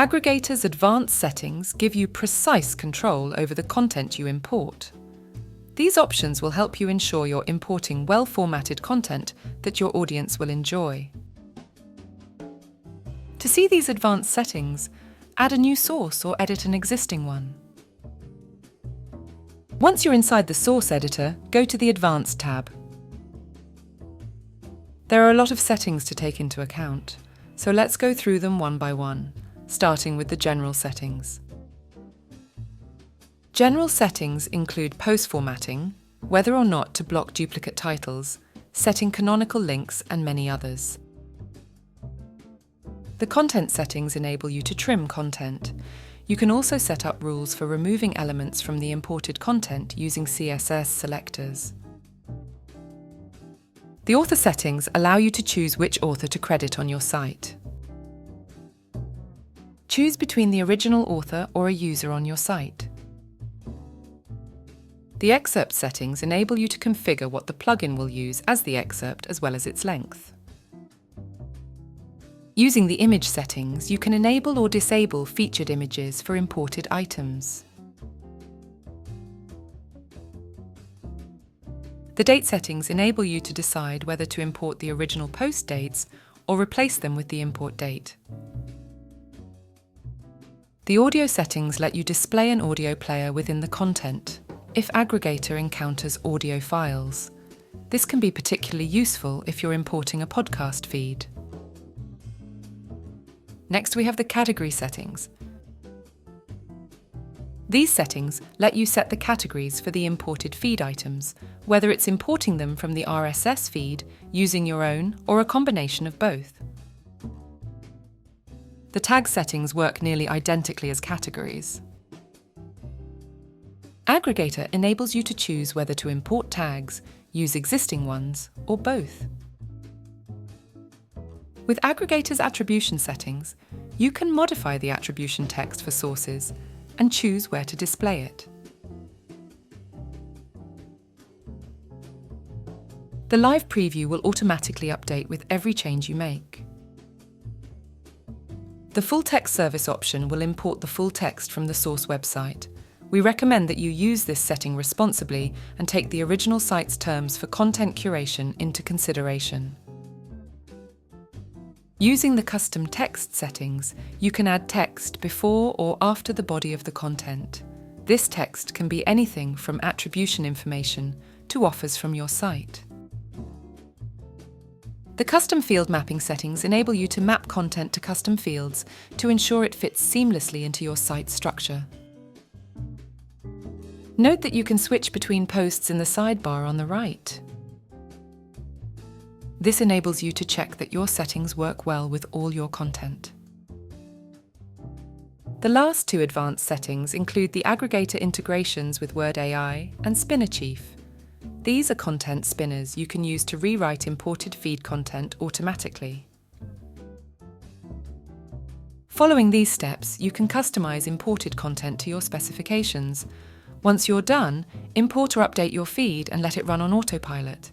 Aggregator's advanced settings give you precise control over the content you import. These options will help you ensure you're importing well-formatted content that your audience will enjoy. To see these advanced settings, add a new source or edit an existing one. Once you're inside the source editor, go to the Advanced tab. There are a lot of settings to take into account, so let's go through them one by one, starting with the General settings. General settings include post formatting, whether or not to block duplicate titles, setting canonical links, and many others. The content settings enable you to trim content. You can also set up rules for removing elements from the imported content using CSS selectors. The author settings allow you to choose which author to credit on your site. Choose between the original author or a user on your site. The excerpt settings enable you to configure what the plugin will use as the excerpt as well as its length. Using the image settings, you can enable or disable featured images for imported items. The date settings enable you to decide whether to import the original post dates or replace them with the import date. The audio settings let you display an audio player within the content if Aggregator encounters audio files. This can be particularly useful if you're importing a podcast feed. Next, we have the category settings. These settings let you set the categories for the imported feed items, whether it's importing them from the RSS feed, using your own, or a combination of both. The tag settings work nearly identically as categories. Aggregator enables you to choose whether to import tags, use existing ones, or both. With Aggregator's attribution settings, you can modify the attribution text for sources and choose where to display it. The live preview will automatically update with every change you make. The full text service option will import the full text from the source website. We recommend that you use this setting responsibly and take the original site's terms for content curation into consideration. Using the custom text settings, you can add text before or after the body of the content. This text can be anything from attribution information to offers from your site. The custom field mapping settings enable you to map content to custom fields to ensure it fits seamlessly into your site's structure. Note that you can switch between posts in the sidebar on the right. This enables you to check that your settings work well with all your content. The last two advanced settings include the Aggregator integrations with Word AI and Spinner Chief. These are content spinners you can use to rewrite imported feed content automatically. Following these steps, you can customize imported content to your specifications. Once you're done, import or update your feed and let it run on autopilot.